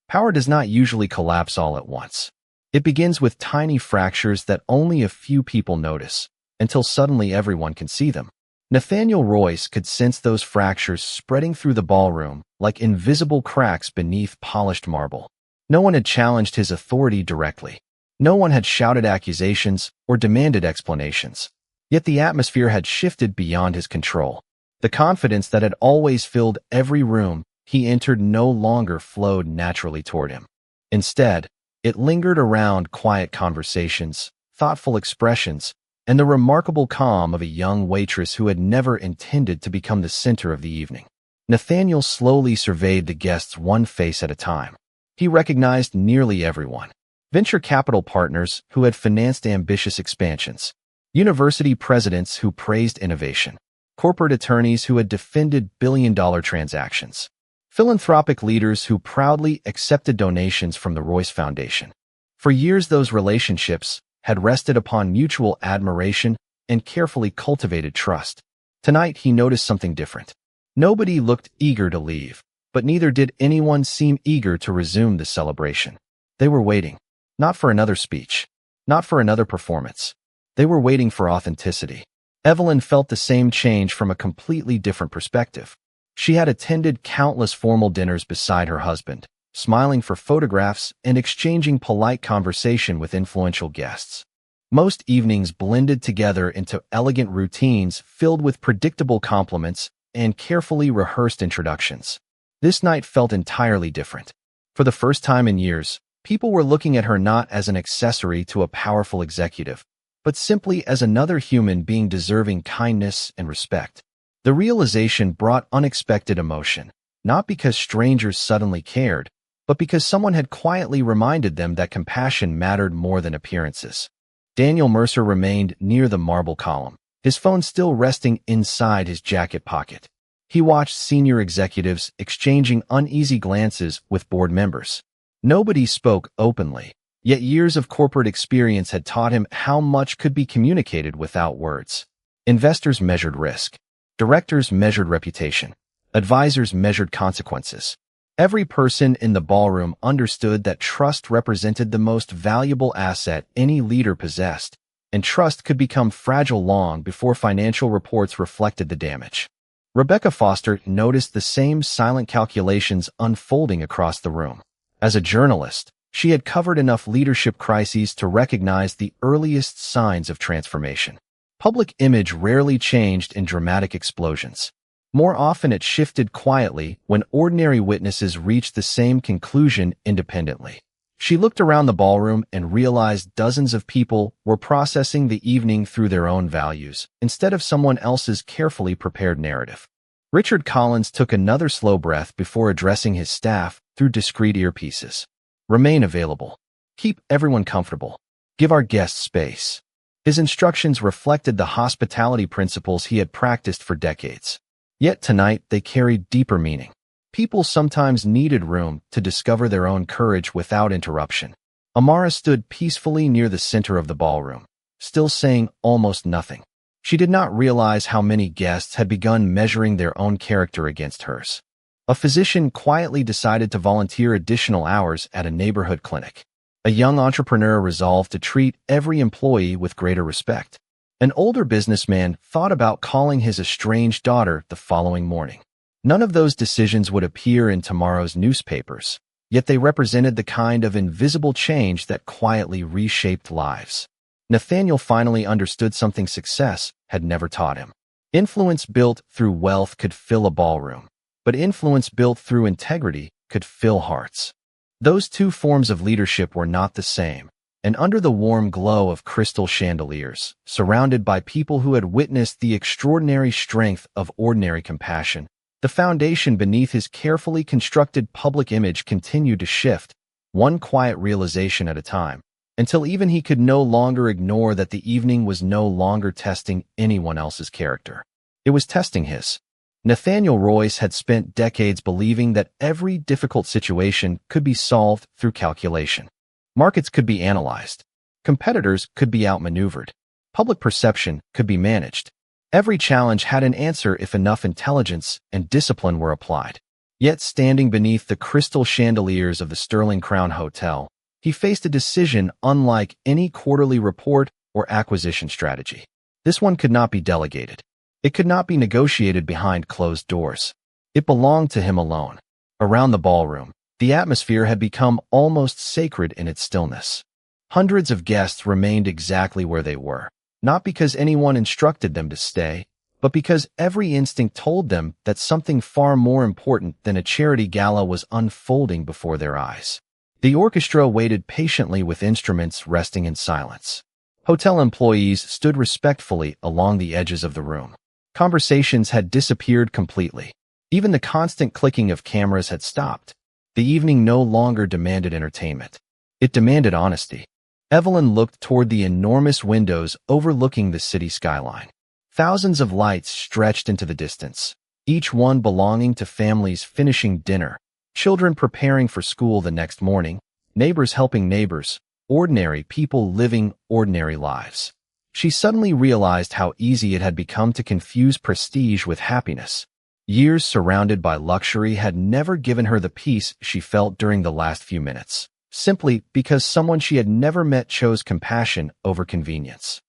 B: Power does not usually collapse all at once. It begins with tiny fractures that only a few people notice, until suddenly everyone can see them. Nathaniel Royce could sense those fractures spreading through the ballroom like invisible cracks beneath polished marble. No one had challenged his authority directly. No one had shouted accusations or demanded explanations. Yet the atmosphere had shifted beyond his control. The confidence that had always filled every room he entered no longer flowed naturally toward him. Instead, it lingered around quiet conversations, thoughtful expressions, and the remarkable calm of a young waitress who had never intended to become the center of the evening. Nathaniel slowly surveyed the guests one face at a time. He recognized nearly everyone. Venture capital partners who had financed ambitious expansions, university presidents who praised innovation, corporate attorneys who had defended billion-dollar transactions, philanthropic leaders who proudly accepted donations from the Royce Foundation. For years, those relationships had rested upon mutual admiration and carefully cultivated trust. Tonight, he noticed something different. Nobody looked eager to leave, but neither did anyone seem eager to resume the celebration. They were waiting, not for another speech, not for another performance. They were waiting for authenticity. Evelyn felt the same change from a completely different perspective. She had attended countless formal dinners beside her husband, smiling for photographs and exchanging polite conversation with influential guests. Most evenings blended together into elegant routines filled with predictable compliments and carefully rehearsed introductions. This night felt entirely different. For the first time in years, people were looking at her not as an accessory to a powerful executive, but simply as another human being deserving kindness and respect. The realization brought unexpected emotion, not because strangers suddenly cared, but because someone had quietly reminded them that compassion mattered more than appearances. Daniel Mercer remained near the marble column, his phone still resting inside his jacket pocket. He watched senior executives exchanging uneasy glances with board members. Nobody spoke openly, yet years of corporate experience had taught him how much could be communicated without words. Investors measured risk. Directors measured reputation. Advisors measured consequences. Every person in the ballroom understood that trust represented the most valuable asset any leader possessed, and trust could become fragile long before financial reports reflected the damage. Rebecca Foster noticed the same silent calculations unfolding across the room. As a journalist, she had covered enough leadership crises to recognize the earliest signs of transformation. Public image rarely changed in dramatic explosions. More often it shifted quietly when ordinary witnesses reached the same conclusion independently. She looked around the ballroom and realized dozens of people were processing the evening through their own values, instead of someone else's carefully prepared narrative. Richard Collins took another slow breath before addressing his staff through discreet earpieces. Remain available. Keep everyone comfortable. Give our guests space. His instructions reflected the hospitality principles he had practiced for decades. Yet tonight they carried deeper meaning. People sometimes needed room to discover their own courage without interruption. Amara stood peacefully near the center of the ballroom, still saying almost nothing. She did not realize how many guests had begun measuring their own character against hers. A physician quietly decided to volunteer additional hours at a neighborhood clinic. A young entrepreneur resolved to treat every employee with greater respect. An older businessman thought about calling his estranged daughter the following morning. None of those decisions would appear in tomorrow's newspapers, yet they represented the kind of invisible change that quietly reshaped lives. Nathaniel finally understood something success had never taught him. Influence built through wealth could fill a ballroom, but influence built through integrity could fill hearts. Those two forms of leadership were not the same, and under the warm glow of crystal chandeliers, surrounded by people who had witnessed the extraordinary strength of ordinary compassion, the foundation beneath his carefully constructed public image continued to shift, one quiet realization at a time, until even he could no longer ignore that the evening was no longer testing anyone else's character. It was testing his. Nathaniel Royce had spent decades believing that every difficult situation could be solved through calculation. Markets could be analyzed. Competitors could be outmaneuvered. Public perception could be managed. Every challenge had an answer if enough intelligence and discipline were applied. Yet standing beneath the crystal chandeliers of the Sterling Crown Hotel, he faced a decision unlike any quarterly report or acquisition strategy. This one could not be delegated. It could not be negotiated behind closed doors. It belonged to him alone. Around the ballroom, the atmosphere had become almost sacred in its stillness. Hundreds of guests remained exactly where they were, not because anyone instructed them to stay, but because every instinct told them that something far more important than a charity gala was unfolding before their eyes. The orchestra waited patiently with instruments resting in silence. Hotel employees stood respectfully along the edges of the room. Conversations had disappeared completely. Even the constant clicking of cameras had stopped. The evening no longer demanded entertainment. It demanded honesty. Evelyn looked toward the enormous windows overlooking the city skyline. Thousands of lights stretched into the distance, each one belonging to families finishing dinner, children preparing for school the next morning, neighbors helping neighbors, ordinary people living ordinary lives. She suddenly realized how easy it had become to confuse prestige with happiness. Years surrounded by luxury had never given her the peace she felt during the last few minutes, simply because someone she had never met chose compassion over convenience.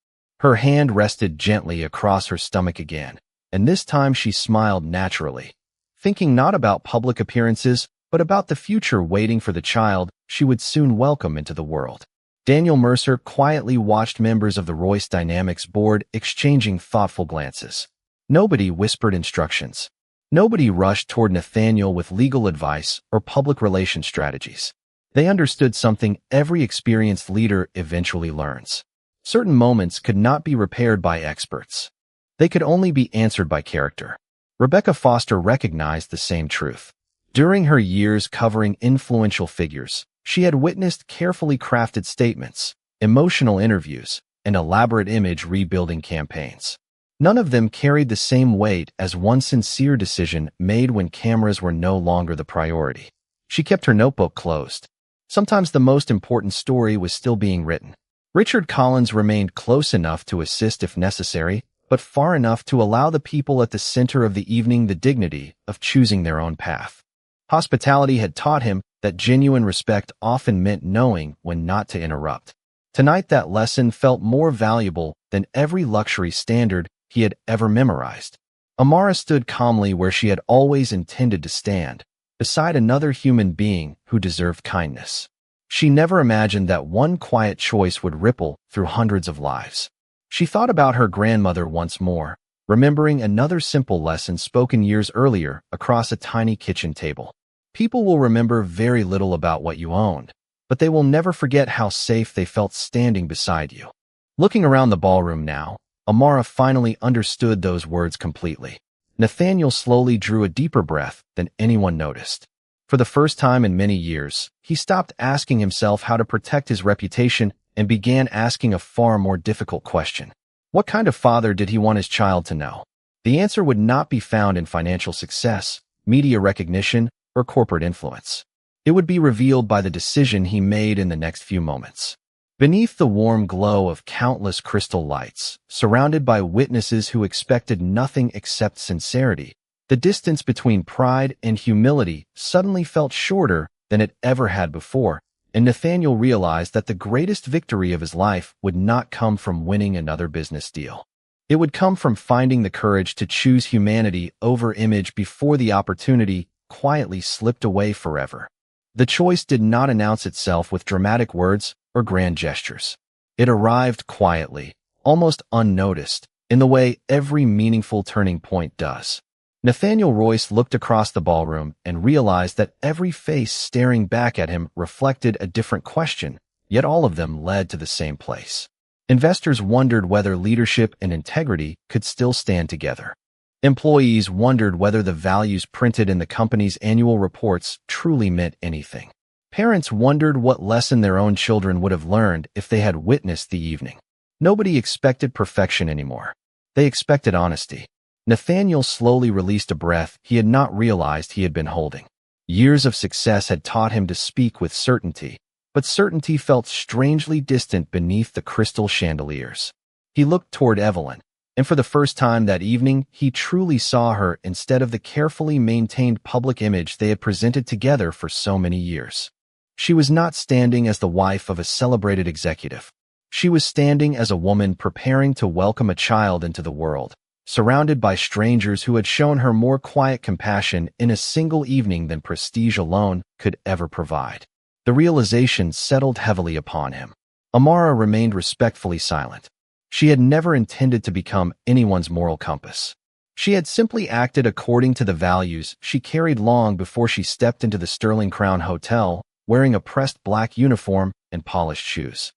B: Her hand rested gently across her stomach again, and this time she smiled naturally, thinking not about public appearances, but about the future waiting for the child she would soon welcome into the world. Daniel Mercer quietly watched members of the Royce Dynamics board exchanging thoughtful glances. Nobody whispered instructions. Nobody rushed toward Nathaniel with legal advice or public relations strategies. They understood something every experienced leader eventually learns. Certain moments could not be repaired by experts. They could only be answered by character. Rebecca Foster recognized the same truth. During her years covering influential figures, she had witnessed carefully crafted statements, emotional interviews, and elaborate image rebuilding campaigns. None of them carried the same weight as one sincere decision made when cameras were no longer the priority. She kept her notebook closed. Sometimes the most important story was still being written. Richard Collins remained close enough to assist if necessary, but far enough to allow the people at the center of the evening the dignity of choosing their own path. Hospitality had taught him that genuine respect often meant knowing when not to interrupt. Tonight that lesson felt more valuable than every luxury standard he had ever memorized. Amara stood calmly where she had always intended to stand, beside another human being who deserved kindness. She never imagined that one quiet choice would ripple through hundreds of lives. She thought about her grandmother once more, remembering another simple lesson spoken years earlier across a tiny kitchen table. People will remember very little about what you owned, but they will never forget how safe they felt standing beside you. Looking around the ballroom now, Amara finally understood those words completely. Nathaniel slowly drew a deeper breath than anyone noticed. For the first time in many years, he stopped asking himself how to protect his reputation and began asking a far more difficult question. What kind of father did he want his child to know? The answer would not be found in financial success, media recognition, or corporate influence. It would be revealed by the decision he made in the next few moments. Beneath the warm glow of countless crystal lights, surrounded by witnesses who expected nothing except sincerity, the distance between pride and humility suddenly felt shorter than it ever had before, and Nathaniel realized that the greatest victory of his life would not come from winning another business deal. It would come from finding the courage to choose humanity over image before the opportunity quietly slipped away forever. The choice did not announce itself with dramatic words or grand gestures. It arrived quietly, almost unnoticed, in the way every meaningful turning point does. Nathaniel Royce looked across the ballroom and realized that every face staring back at him reflected a different question, yet all of them led to the same place. Investors wondered whether leadership and integrity could still stand together. Employees wondered whether the values printed in the company's annual reports truly meant anything. Parents wondered what lesson their own children would have learned if they had witnessed the evening. Nobody expected perfection anymore. They expected honesty. Nathaniel slowly released a breath he had not realized he had been holding. Years of success had taught him to speak with certainty, but certainty felt strangely distant beneath the crystal chandeliers. He looked toward Evelyn, and for the first time that evening, he truly saw her instead of the carefully maintained public image they had presented together for so many years. She was not standing as the wife of a celebrated executive. She was standing as a woman preparing to welcome a child into the world, surrounded by strangers who had shown her more quiet compassion in a single evening than prestige alone could ever provide. The realization settled heavily upon him. Amara remained respectfully silent. She had never intended to become anyone's moral compass. She had simply acted according to the values she carried long before she stepped into the Sterling Crown Hotel, wearing a pressed black uniform and polished shoes.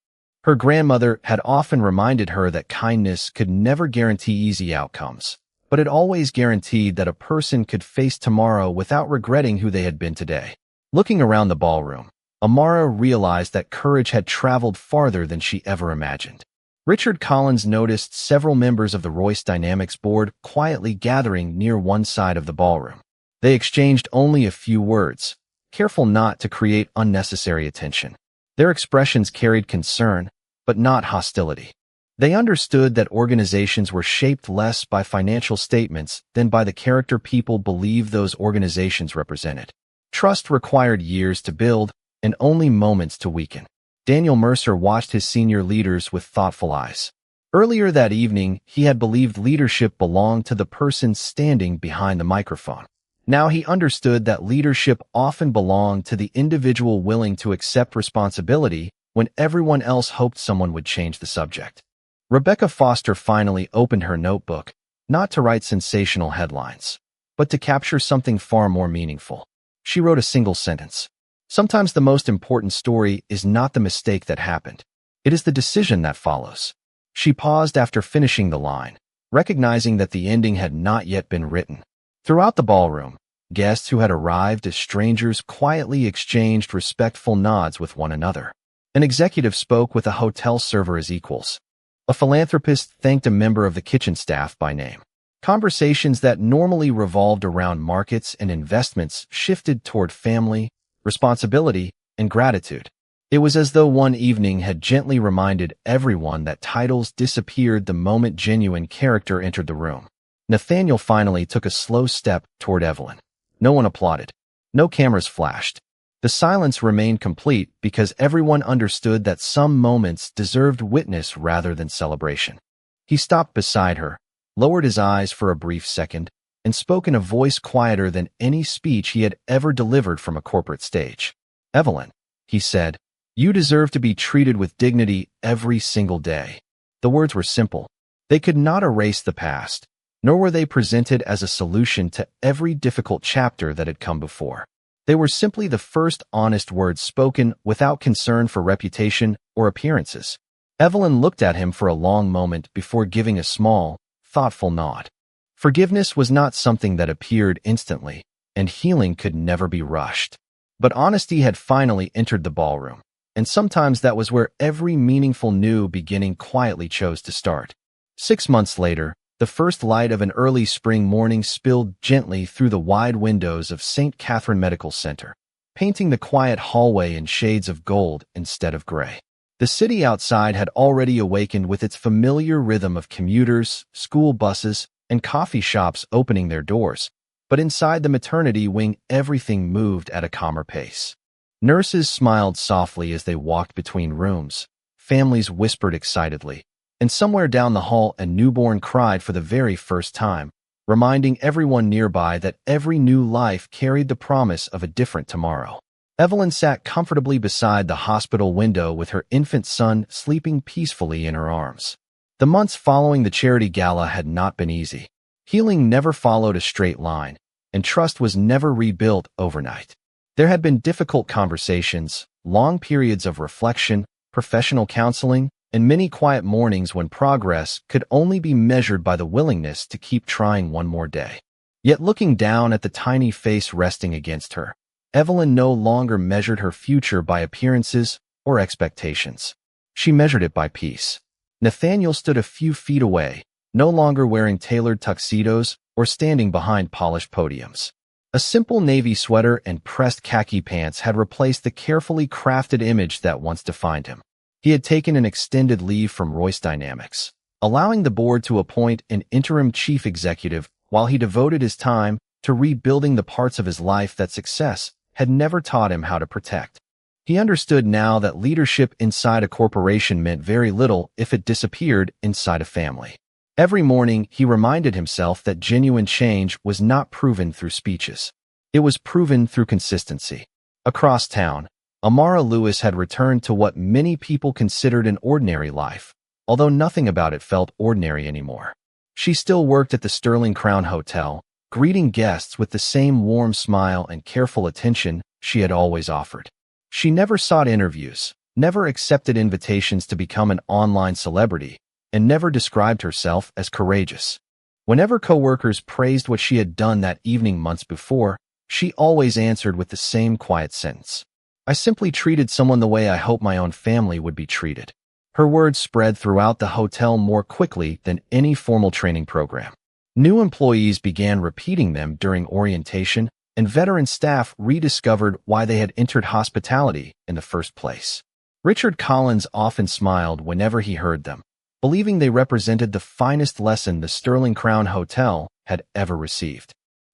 B: Her grandmother had often reminded her that kindness could never guarantee easy outcomes, but it always guaranteed that a person could face tomorrow without regretting who they had been today. Looking around the ballroom, Amara realized that courage had traveled farther than she ever imagined. Richard Collins noticed several members of the Royce Dynamics board quietly gathering near one side of the ballroom. They exchanged only a few words, careful not to create unnecessary attention. Their expressions carried concern, but not hostility. They understood that organizations were shaped less by financial statements than by the character people believed those organizations represented. Trust required years to build and only moments to weaken. Daniel Mercer watched his senior leaders with thoughtful eyes. Earlier that evening, he had believed leadership belonged to the person standing behind the microphone. Now he understood that leadership often belonged to the individual willing to accept responsibility when everyone else hoped someone would change the subject. Rebecca Foster finally opened her notebook, not to write sensational headlines, but to capture something far more meaningful. She wrote a single sentence. Sometimes the most important story is not the mistake that happened. It is the decision that follows. She paused after finishing the line, recognizing that the ending had not yet been written. Throughout the ballroom, guests who had arrived as strangers quietly exchanged respectful nods with one another. An executive spoke with a hotel server as equals. A philanthropist thanked a member of the kitchen staff by name. Conversations that normally revolved around markets and investments shifted toward family, responsibility, and gratitude. It was as though one evening had gently reminded everyone that titles disappeared the moment genuine character entered the room. Nathaniel finally took a slow step toward Evelyn. No one applauded. No cameras flashed. The silence remained complete because everyone understood that some moments deserved witness rather than celebration. He stopped beside her, lowered his eyes for a brief second, and spoke in a voice quieter than any speech he had ever delivered from a corporate stage. "Evelyn," he said, "you deserve to be treated with dignity every single day." The words were simple. They could not erase the past, nor were they presented as a solution to every difficult chapter that had come before. They were simply the first honest words spoken without concern for reputation or appearances. Evelyn looked at him for a long moment before giving a small, thoughtful nod. Forgiveness was not something that appeared instantly, and healing could never be rushed. But honesty had finally entered the ballroom, and sometimes that was where every meaningful new beginning quietly chose to start. 6 months later, the first light of an early spring morning spilled gently through the wide windows of St. Catherine Medical Center, painting the quiet hallway in shades of gold instead of gray. The city outside had already awakened with its familiar rhythm of commuters, school buses, and coffee shops opening their doors, but inside the maternity wing everything moved at a calmer pace. Nurses smiled softly as they walked between rooms, families whispered excitedly, and somewhere down the hall a newborn cried for the very first time, reminding everyone nearby that every new life carried the promise of a different tomorrow. Evelyn sat comfortably beside the hospital window with her infant son sleeping peacefully in her arms. The months following the charity gala had not been easy. Healing never followed a straight line, and trust was never rebuilt overnight. There had been difficult conversations, long periods of reflection, professional counseling, and many quiet mornings when progress could only be measured by the willingness to keep trying one more day. Yet looking down at the tiny face resting against her, Evelyn no longer measured her future by appearances or expectations. She measured it by peace. Nathaniel stood a few feet away, no longer wearing tailored tuxedos or standing behind polished podiums. A simple navy sweater and pressed khaki pants had replaced the carefully crafted image that once defined him. He had taken an extended leave from Royce Dynamics, allowing the board to appoint an interim chief executive while he devoted his time to rebuilding the parts of his life that success had never taught him how to protect. He understood now that leadership inside a corporation meant very little if it disappeared inside a family. Every morning, he reminded himself that genuine change was not proven through speeches. It was proven through consistency. Across town, Amara Lewis had returned to what many people considered an ordinary life, although nothing about it felt ordinary anymore. She still worked at the Sterling Crown Hotel, greeting guests with the same warm smile and careful attention she had always offered. She never sought interviews, never accepted invitations to become an online celebrity, and never described herself as courageous. Whenever coworkers praised what she had done that evening months before, she always answered with the same quiet sentence: "I simply treated someone the way I hope my own family would be treated." Her words spread throughout the hotel more quickly than any formal training program. New employees began repeating them during orientation, and veteran staff rediscovered why they had entered hospitality in the first place. Richard Collins often smiled whenever he heard them, believing they represented the finest lesson the Sterling Crown Hotel had ever received.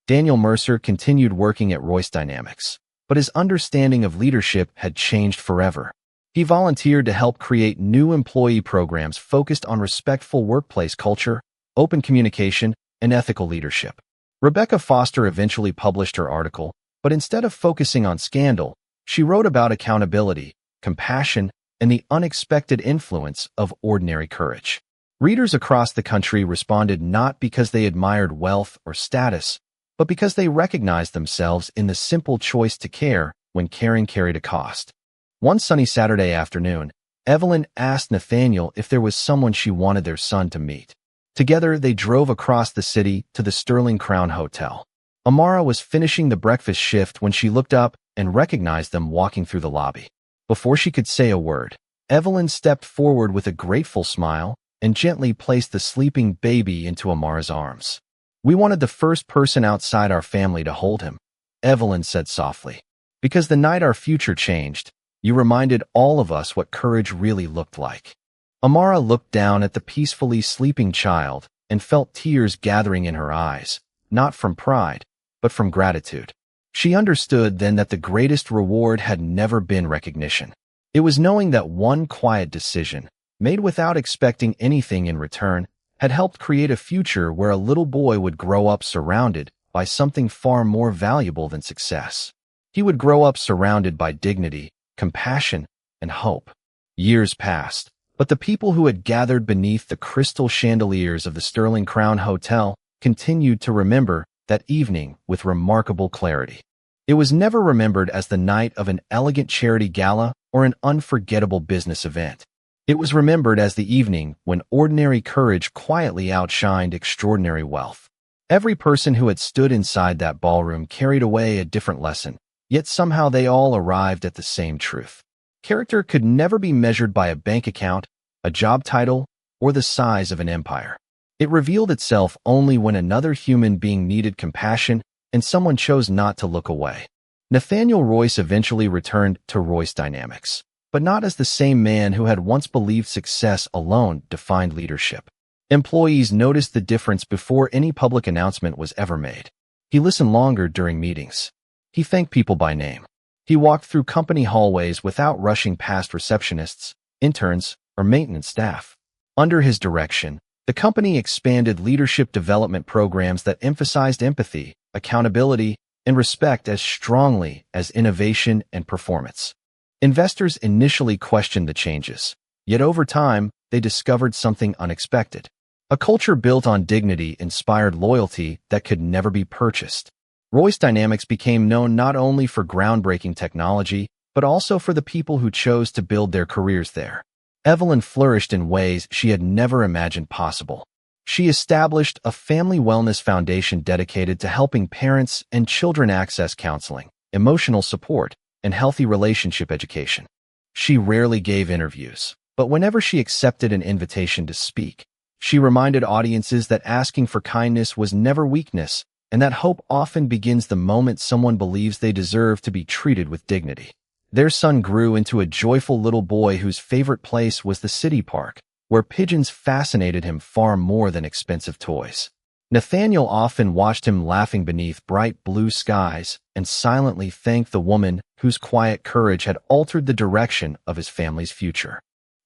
B: Daniel Mercer continued working at Royce Dynamics, but his understanding of leadership had changed forever. He volunteered to help create new employee programs focused on respectful workplace culture, open communication, and ethical leadership. Rebecca Foster eventually published her article, but instead of focusing on scandal, she wrote about accountability, compassion, and the unexpected influence of ordinary courage. Readers across the country responded not because they admired wealth or status, but because they recognized themselves in the simple choice to care when caring carried a cost. One sunny Saturday afternoon, Evelyn asked Nathaniel if there was someone she wanted their son to meet. Together, they drove across the city to the Sterling Crown Hotel. Amara was finishing the breakfast shift when she looked up and recognized them walking through the lobby. Before she could say a word, Evelyn stepped forward with a grateful smile and gently placed the sleeping baby into Amara's arms. "We wanted the first person outside our family to hold him," Evelyn said softly. "Because the night our future changed, you reminded all of us what courage really looked like." Amara looked down at the peacefully sleeping child and felt tears gathering in her eyes, not from pride, but from gratitude. She understood then that the greatest reward had never been recognition. It was knowing that one quiet decision, made without expecting anything in return, had helped create a future where a little boy would grow up surrounded by something far more valuable than success. He would grow up surrounded by dignity, compassion, and hope. Years passed, but the people who had gathered beneath the crystal chandeliers of the Sterling Crown Hotel continued to remember that evening with remarkable clarity. It was never remembered as the night of an elegant charity gala or an unforgettable business event. It was remembered as the evening when ordinary courage quietly outshined extraordinary wealth. Every person who had stood inside that ballroom carried away a different lesson, yet somehow they all arrived at the same truth. Character could never be measured by a bank account, a job title, or the size of an empire. It revealed itself only when another human being needed compassion and someone chose not to look away. Nathaniel Royce eventually returned to Royce Dynamics, but not as the same man who had once believed success alone defined leadership. Employees noticed the difference before any public announcement was ever made. He listened longer during meetings. He thanked people by name. He walked through company hallways without rushing past receptionists, interns, or maintenance staff. Under his direction, the company expanded leadership development programs that emphasized empathy, accountability, and respect as strongly as innovation and performance. Investors initially questioned the changes, yet over time, they discovered something unexpected. A culture built on dignity inspired loyalty that could never be purchased. Royce Dynamics became known not only for groundbreaking technology, but also for the people who chose to build their careers there. Evelyn flourished in ways she had never imagined possible. She established a family wellness foundation dedicated to helping parents and children access counseling, emotional support, and healthy relationship education. She rarely gave interviews, but whenever she accepted an invitation to speak, she reminded audiences that asking for kindness was never weakness, and that hope often begins the moment someone believes they deserve to be treated with dignity. Their son grew into a joyful little boy whose favorite place was the city park, where pigeons fascinated him far more than expensive toys. Nathaniel often watched him laughing beneath bright blue skies and silently thanked the woman whose quiet courage had altered the direction of his family's future.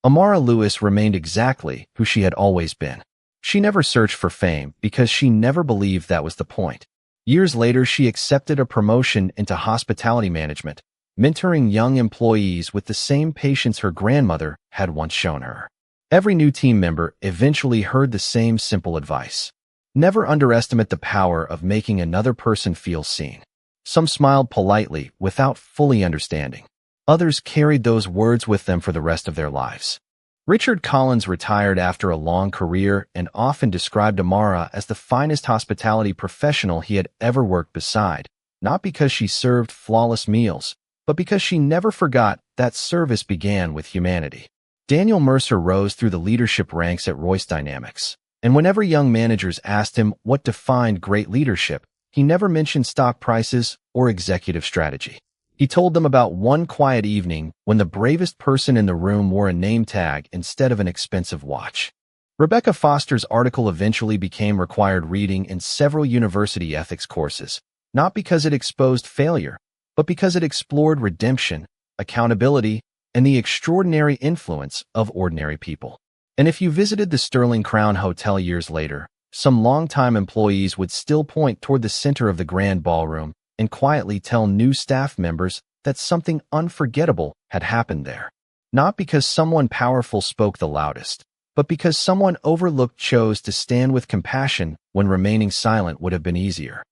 B: Amara Lewis remained exactly who she had always been. She never searched for fame because she never believed that was the point. Years later, she accepted a promotion into hospitality management, mentoring young employees with the same patience her grandmother had once shown her. Every new team member eventually heard the same simple advice. Never underestimate the power of making another person feel seen. Some smiled politely without fully understanding. Others carried those words with them for the rest of their lives. Richard Collins retired after a long career and often described Amara as the finest hospitality professional he had ever worked beside, not because she served flawless meals, but because she never forgot that service began with humanity. Daniel Mercer rose through the leadership ranks at Royce Dynamics, and whenever young managers asked him what defined great leadership, he never mentioned stock prices or executive strategy. He told them about one quiet evening when the bravest person in the room wore a name tag instead of an expensive watch. Rebecca Foster's article eventually became required reading in several university ethics courses, not because it exposed failure, but because it explored redemption, accountability, and the extraordinary influence of ordinary people. And if you visited the Sterling Crown Hotel years later, some longtime employees would still point toward the center of the grand ballroom and quietly tell new staff members that something unforgettable had happened there. Not because someone powerful spoke the loudest, but because someone overlooked chose to stand with compassion when remaining silent would have been easier.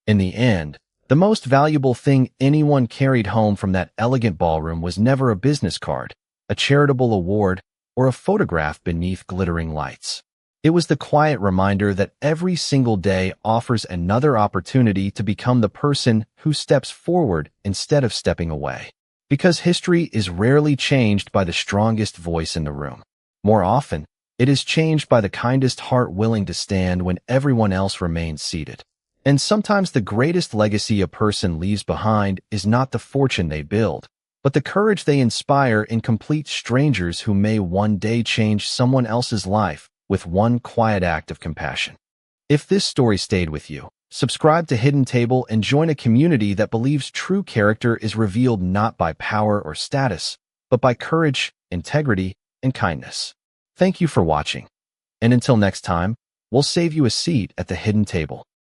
B: In the end, the most valuable thing anyone carried home from that elegant ballroom was never a business card, a charitable award, or a photograph beneath glittering lights. It was the quiet reminder that every single day offers another opportunity to become the person who steps forward instead of stepping away. Because history is rarely changed by the strongest voice in the room. More often, it is changed by the kindest heart willing to stand when everyone else remains seated. And sometimes the greatest legacy a person leaves behind is not the fortune they build, but the courage they inspire in complete strangers who may one day change someone else's life with one quiet act of compassion. If this story stayed with you, subscribe to Hidden Table and join a community that believes true character is revealed not by power or status, but by courage, integrity, and kindness. Thank you for watching. And until next time, we'll save you a seat at the Hidden Table.